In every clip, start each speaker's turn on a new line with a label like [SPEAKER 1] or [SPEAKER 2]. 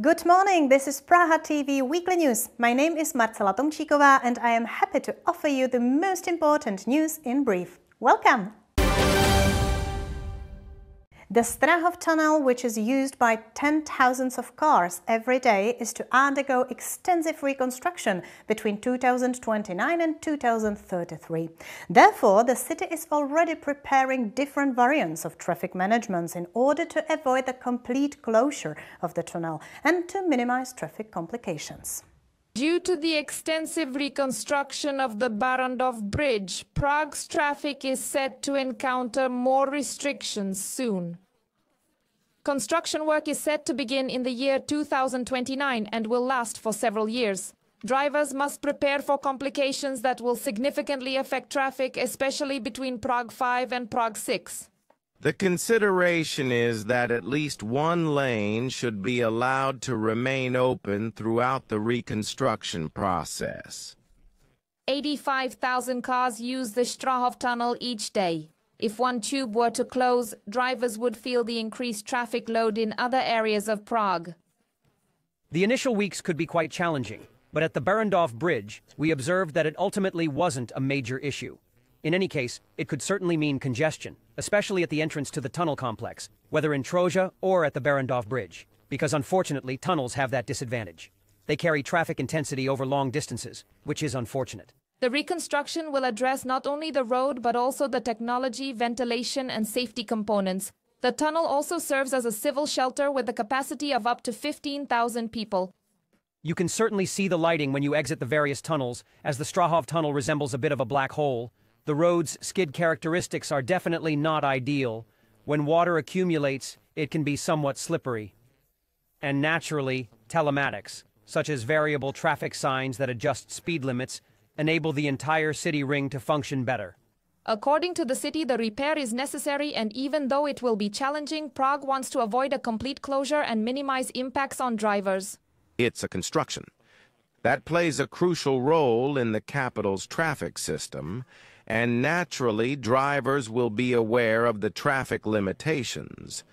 [SPEAKER 1] Good morning, this is Praha TV Weekly News. My name is Marcela Tomčíková and I am happy to offer you the most important news in brief. Welcome! The Strahov tunnel, which is used by 10,000s of cars every day, is to undergo extensive reconstruction between 2029 and 2033. Therefore, the city is already preparing different variants of traffic management in order to avoid the complete closure of the tunnel and to minimize traffic complications.
[SPEAKER 2] Due to the extensive reconstruction of the Barrandov Bridge, Prague's traffic is set to encounter more restrictions soon. Construction work is set to begin in the year 2029 and will last for several years. Drivers must prepare for complications that will significantly affect traffic, especially between Prague 5 and Prague 6.
[SPEAKER 3] The consideration is that at least one lane should be allowed to remain open throughout the reconstruction process.
[SPEAKER 2] 85,000 cars use the Strahov tunnel each day. If one tube were to close, drivers would feel the increased traffic load in other areas of Prague.
[SPEAKER 4] The initial weeks could be quite challenging, but at the Barrandov Bridge, we observed that it ultimately wasn't a major issue. In any case, it could certainly mean congestion, especially at the entrance to the tunnel complex, whether in Troja or at the Barrandov Bridge, because unfortunately tunnels have that disadvantage. They carry traffic intensity over long distances, which is unfortunate.
[SPEAKER 2] The reconstruction will address not only the road but also the technology, ventilation and safety components. The tunnel also serves as a civil shelter with a capacity of up to 15,000 people.
[SPEAKER 4] You can certainly see the lighting when you exit the various tunnels, as the Strahov tunnel resembles a bit of a black hole. The road's skid characteristics are definitely not ideal. When water accumulates, it can be somewhat slippery. And naturally, telematics, such as variable traffic signs that adjust speed limits, enable the entire city ring to function better.
[SPEAKER 2] According to the city, the repair is necessary, and even though it will be challenging, Prague wants to avoid a complete closure and minimize impacts on drivers.
[SPEAKER 3] It's a construction that plays a crucial role in the capital's traffic system, and naturally drivers will be aware of the traffic limitations.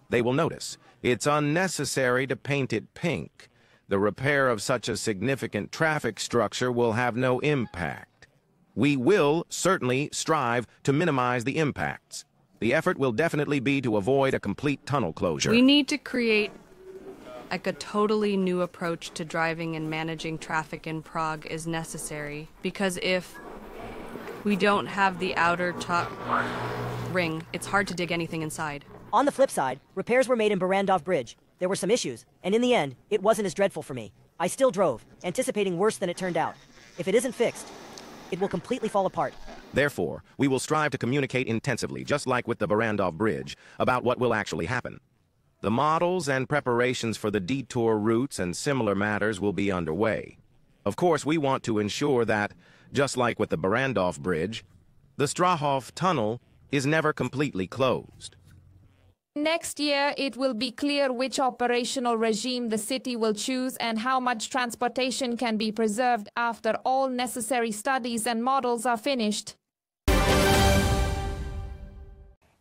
[SPEAKER 3] They will notice it's unnecessary to paint it pink. The repair of such a significant traffic structure will have no impact. We will certainly strive to minimize the impacts. The effort will definitely be to avoid a complete tunnel closure.
[SPEAKER 5] We need to create a totally new approach to driving and managing traffic in Prague is necessary, because if we don't have the outer top ring, it's hard to dig anything inside.
[SPEAKER 6] On the flip side, repairs were made in Barrandov Bridge. There were some issues, and in the end, it wasn't as dreadful for me. I still drove, anticipating worse than it turned out. If it isn't fixed, it will completely fall apart.
[SPEAKER 3] Therefore, we will strive to communicate intensively, just like with the Barrandov Bridge, about what will actually happen. The models and preparations for the detour routes and similar matters will be underway. Of course, we want to ensure that, just like with the Barrandov Bridge, the Strahov tunnel is never completely closed.
[SPEAKER 2] Next year, it will be clear which operational regime the city will choose and how much transportation can be preserved after all necessary studies and models are finished.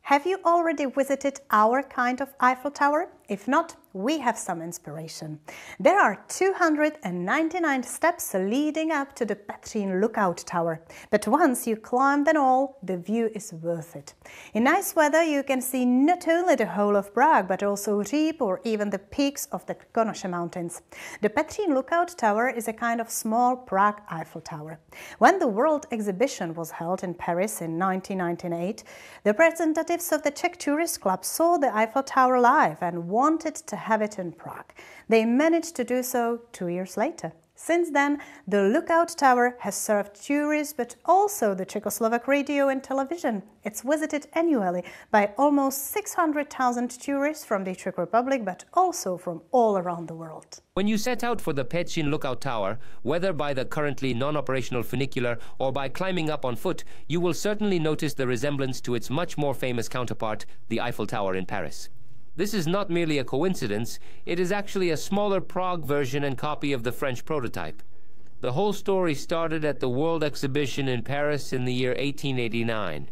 [SPEAKER 1] Have you already visited our kind of Eiffel Tower? If not, we have some inspiration. There are 299 steps leading up to the Petřín Lookout Tower. But once you climb them all, the view is worth it. In nice weather, you can see not only the whole of Prague, but also Říp or even the peaks of the Konoše Mountains. The Petřín Lookout Tower is a kind of small Prague Eiffel Tower. When the World Exhibition was held in Paris in 1998, the representatives of the Czech Tourist Club saw the Eiffel Tower live and wanted to have it in Prague. They managed to do so 2 years later. Since then, the Lookout Tower has served tourists, but also the Czechoslovak radio and television. It's visited annually by almost 600,000 tourists from the Czech Republic, but also from all around the world.
[SPEAKER 7] When you set out for the Petřín Lookout Tower, whether by the currently non-operational funicular or by climbing up on foot, you will certainly notice the resemblance to its much more famous counterpart, the Eiffel Tower in Paris. This is not merely a coincidence, it is actually a smaller Prague version and copy of the French prototype. The whole story started at the World Exhibition in Paris in the year 1889.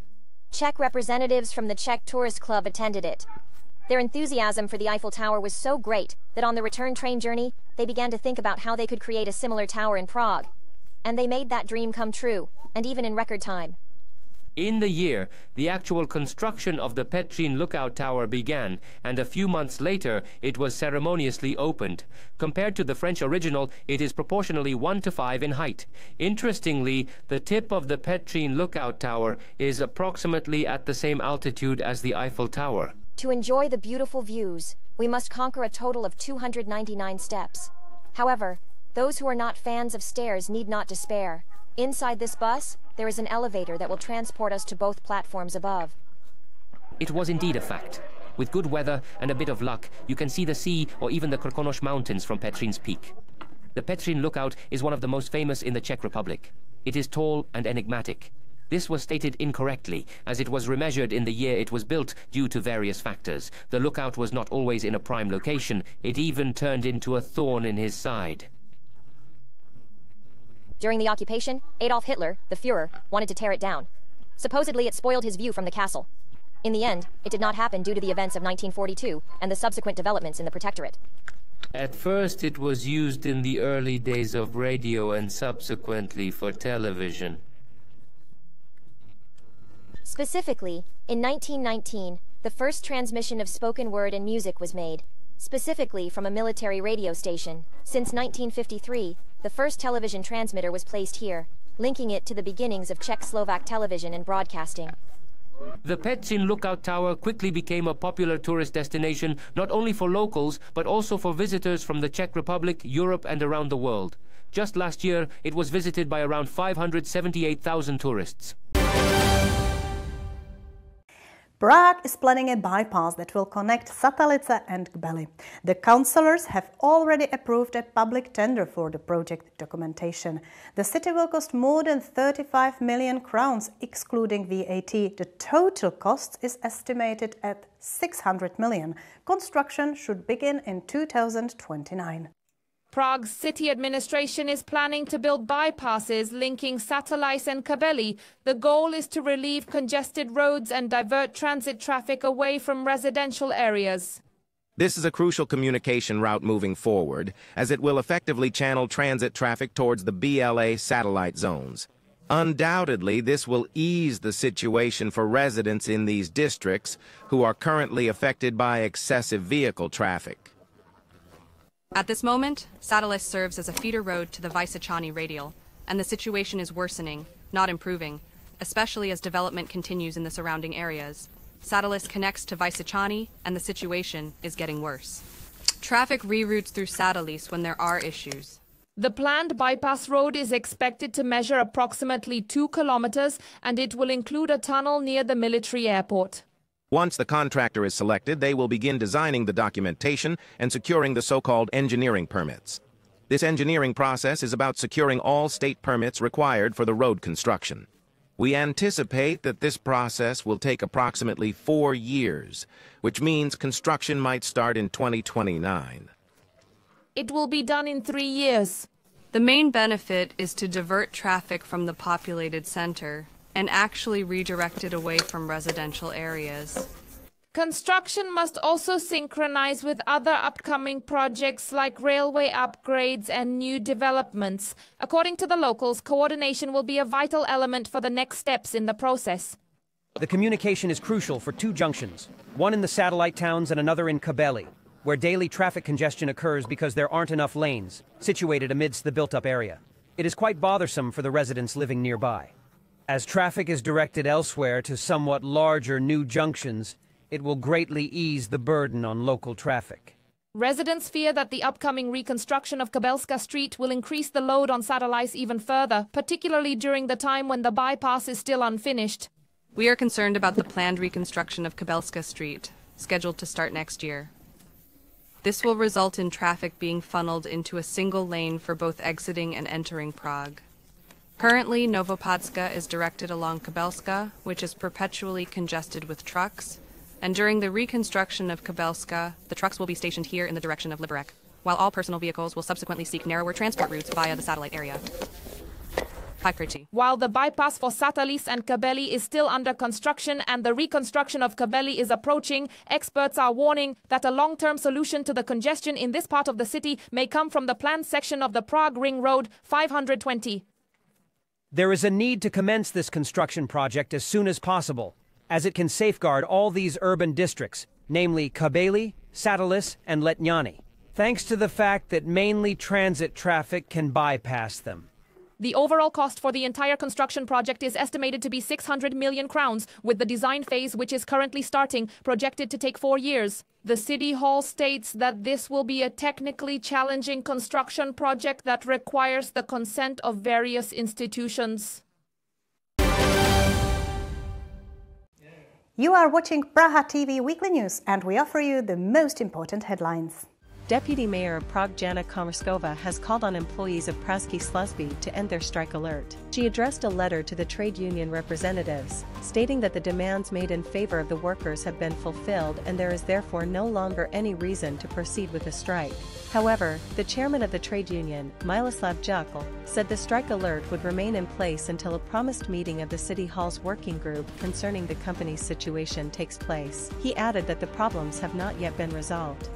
[SPEAKER 8] Czech representatives from the Czech Tourist Club attended it. Their enthusiasm for the Eiffel Tower was so great that on the return train journey, they began to think about how they could create a similar tower in Prague. And they made that dream come true, and even in record time.
[SPEAKER 7] In the year, the actual construction of the Petrin Lookout Tower began, and a few months later, it was ceremoniously opened. Compared to the French original, it is proportionally 1:5 in height. Interestingly, the tip of the Petrin Lookout Tower is approximately at the same altitude as the Eiffel Tower.
[SPEAKER 8] To enjoy the beautiful views, we must conquer a total of 299 steps. However, those who are not fans of stairs need not despair. Inside this bus, there is an elevator that will transport us to both platforms above.
[SPEAKER 7] It was indeed a fact. With good weather and a bit of luck, you can see the sea or even the Krkonoš Mountains from Petrin's peak. The Petrin Lookout is one of the most famous in the Czech Republic. It is tall and enigmatic. This was stated incorrectly, as it was remeasured in the year it was built due to various factors. The lookout was not always in a prime location. It even turned into a thorn in his side.
[SPEAKER 8] During the occupation, Adolf Hitler, the Führer, wanted to tear it down. Supposedly it spoiled his view from the castle. In the end, it did not happen due to the events of 1942 and the subsequent developments in the Protectorate.
[SPEAKER 7] At first it was used in the early days of radio and subsequently for television.
[SPEAKER 8] Specifically, in 1919, the first transmission of spoken word and music was made, specifically from a military radio station. Since 1953, the first television transmitter was placed here, linking it to the beginnings of Czech-Slovak television and broadcasting.
[SPEAKER 7] The Petrin Lookout Tower quickly became a popular tourist destination, not only for locals, but also for visitors from the Czech Republic, Europe, and around the world. Just last year, it was visited by around 578,000 tourists.
[SPEAKER 1] Prague is planning a bypass that will connect Satelice and Kbely. The councillors have already approved a public tender for the project documentation. The city will cost more than 35 million crowns, excluding VAT. The total cost is estimated at 600 million. Construction should begin in 2029.
[SPEAKER 2] Prague's city administration is planning to build bypasses linking Satelice and Kbely. The goal is to relieve congested roads and divert transit traffic away from residential areas.
[SPEAKER 3] This is a crucial communication route moving forward, as it will effectively channel transit traffic towards the BLA satellite zones. Undoubtedly, this will ease the situation for residents in these districts who are currently affected by excessive vehicle traffic.
[SPEAKER 5] At this moment, Satelice serves as a feeder road to the Vysočany radial, and the situation is worsening, not improving, especially as development continues in the surrounding areas. Satelice connects to Vysočany, and the situation is getting worse. Traffic reroutes through Satelice when there are issues.
[SPEAKER 2] The planned bypass road is expected to measure approximately 2 kilometers, and it will include a tunnel near the military airport.
[SPEAKER 3] Once the contractor is selected, they will begin designing the documentation and securing the so-called engineering permits. This engineering process is about securing all state permits required for the road construction. We anticipate that this process will take approximately 4 years, which means construction might start in 2029.
[SPEAKER 2] It will be done in 3 years.
[SPEAKER 5] The main benefit is to divert traffic from the populated center and actually redirect it away from residential areas.
[SPEAKER 2] Construction must also synchronize with other upcoming projects like railway upgrades and new developments. According to the locals, coordination will be a vital element for the next steps in the process.
[SPEAKER 4] The communication is crucial for 2 junctions, one in the satellite towns and another in Kbely, where daily traffic congestion occurs because there aren't enough lanes, situated amidst the built-up area. It is quite bothersome for the residents living nearby. As traffic is directed elsewhere to somewhat larger new junctions, it will greatly ease the burden on local traffic.
[SPEAKER 2] Residents fear that the upcoming reconstruction of Kbelska Street will increase the load on Satelice even further, particularly during the time when the bypass is still unfinished.
[SPEAKER 5] We are concerned about the planned reconstruction of Kbelska Street, scheduled to start next year. This will result in traffic being funneled into a single lane for both exiting and entering Prague. Currently, Novopadska is directed along Kbelska, which is perpetually congested with trucks, and during the reconstruction of Kbelska, the trucks will be stationed here in the direction of Liberec, while all personal vehicles will subsequently seek narrower transport routes via the satellite area. faculty.
[SPEAKER 2] While the bypass for Satalis and Kabeli is still under construction and the reconstruction of Kabeli is approaching, experts are warning that a long-term solution to the congestion in this part of the city may come from the planned section of the Prague Ring Road 520.
[SPEAKER 4] There is a need to commence this construction project as soon as possible, as it can safeguard all these urban districts, namely Kabeli, Satalis, and Letňany, thanks to the fact that mainly transit traffic can bypass them.
[SPEAKER 2] The overall cost for the entire construction project is estimated to be 600 million crowns, with the design phase, which is currently starting, projected to take 4 years. The City Hall states that this will be a technically challenging construction project that requires the consent of various institutions.
[SPEAKER 1] You are watching Praha TV Weekly News, and we offer you the most important headlines.
[SPEAKER 9] Deputy Mayor of Prague Jana Komarskova has called on employees of Pražské služby to end their strike alert. She addressed a letter to the trade union representatives, stating that the demands made in favor of the workers have been fulfilled and there is therefore no longer any reason to proceed with a strike. However, the chairman of the trade union, Miloslav Jukl, said the strike alert would remain in place until a promised meeting of the City Hall's working group concerning the company's situation takes place. He added that the problems have not yet been resolved.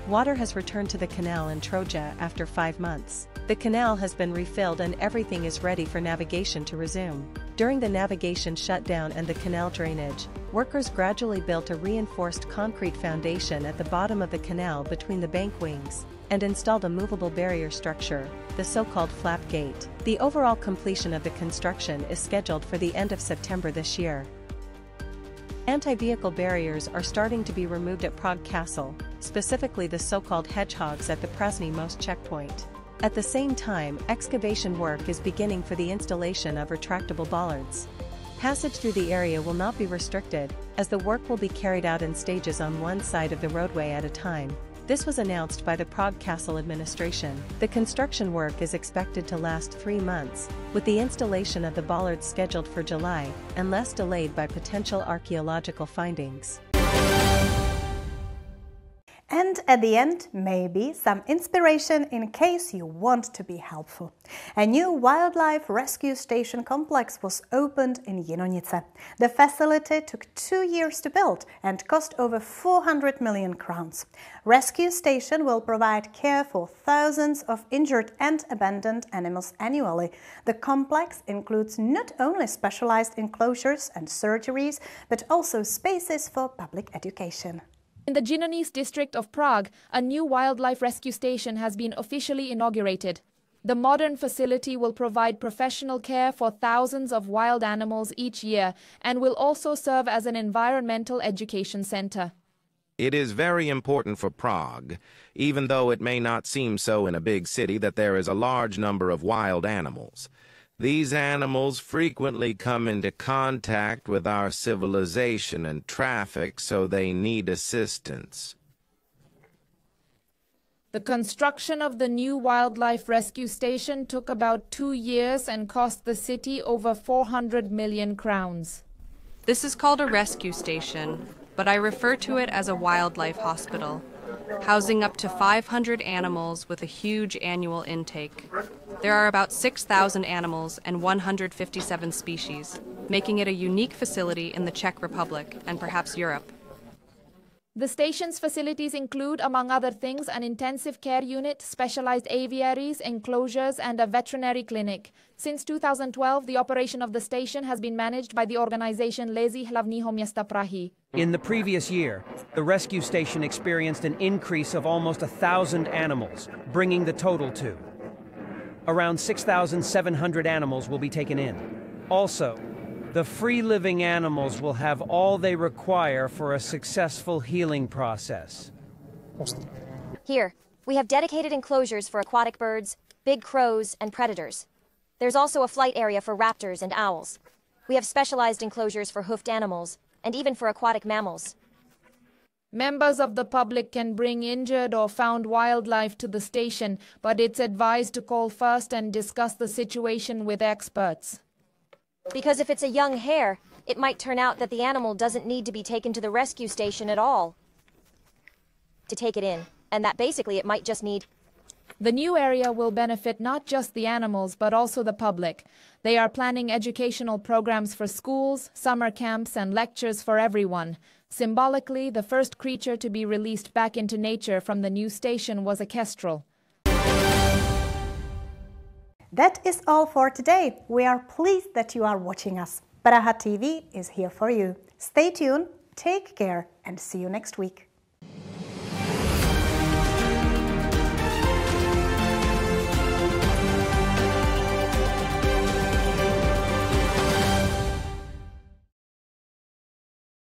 [SPEAKER 9] Water has returned to the canal in Troja after 5 months. The canal has been refilled and everything is ready for navigation to resume. During the navigation shutdown and the canal drainage, workers gradually built a reinforced concrete foundation at the bottom of the canal between the bank wings, and installed a movable barrier structure, the so-called flap gate. The overall completion of the construction is scheduled for the end of September this year. Anti-vehicle barriers are starting to be removed at Prague Castle, specifically the so-called hedgehogs at the Pražný most checkpoint. At the same time, excavation work is beginning for the installation of retractable bollards. Passage through the area will not be restricted, as the work will be carried out in stages on one side of the roadway at a time. This was announced by the Prague Castle administration. The construction work is expected to last 3 months, with the installation of the bollards scheduled for July, unless delayed by potential archaeological findings.
[SPEAKER 1] And at the end, maybe some inspiration in case you want to be helpful. A new wildlife rescue station complex was opened in Jinonice. The facility took 2 years to build and cost over 400 million crowns. Rescue station will provide care for thousands of injured and abandoned animals annually. The complex includes not only specialized enclosures and surgeries, but also spaces for public education.
[SPEAKER 2] In the Jinonice district of Prague, a new wildlife rescue station has been officially inaugurated. The modern facility will provide professional care for thousands of wild animals each year and will also serve as an environmental education center.
[SPEAKER 3] It is very important for Prague, even though it may not seem so in a big city, that there is a large number of wild animals. These animals frequently come into contact with our civilization and traffic, so they need assistance.
[SPEAKER 2] The construction of the new wildlife rescue station took about 2 years and cost the city over 400 million crowns.
[SPEAKER 5] This is called a rescue station, but I refer to it as a wildlife hospital, housing up to 500 animals with a huge annual intake. There are about 6,000 animals and 157 species, making it a unique facility in the Czech Republic and perhaps Europe.
[SPEAKER 2] The station's facilities include, among other things, an intensive care unit, specialized aviaries, enclosures, and a veterinary clinic. Since 2012, the operation of the station has been managed by the organization Lesy hlavního města Prahy.
[SPEAKER 4] In the previous year, the rescue station experienced an increase of almost 1,000 animals, bringing the total to around 6,700 animals will be taken in. Also, the free-living animals will have all they require for a successful healing process.
[SPEAKER 8] Here, we have dedicated enclosures for aquatic birds, big crows, and predators. There's also a flight area for raptors and owls. We have specialized enclosures for hoofed animals, and even for aquatic mammals.
[SPEAKER 2] Members of the public can bring injured or found wildlife to the station, but it's advised to call first and discuss the situation with experts.
[SPEAKER 8] Because if it's a young hare, it might turn out that the animal doesn't need to be taken to the rescue station at all to take it in, and that basically it might just need
[SPEAKER 2] The new area will benefit not just the animals, but also the public. They are planning educational programs for schools, summer camps, and lectures for everyone. Symbolically, the first creature to be released back into nature from the new station was a kestrel.
[SPEAKER 1] That is all for today. We are pleased that you are watching us. Praha TV is here for you. Stay tuned, take care, and see you next week.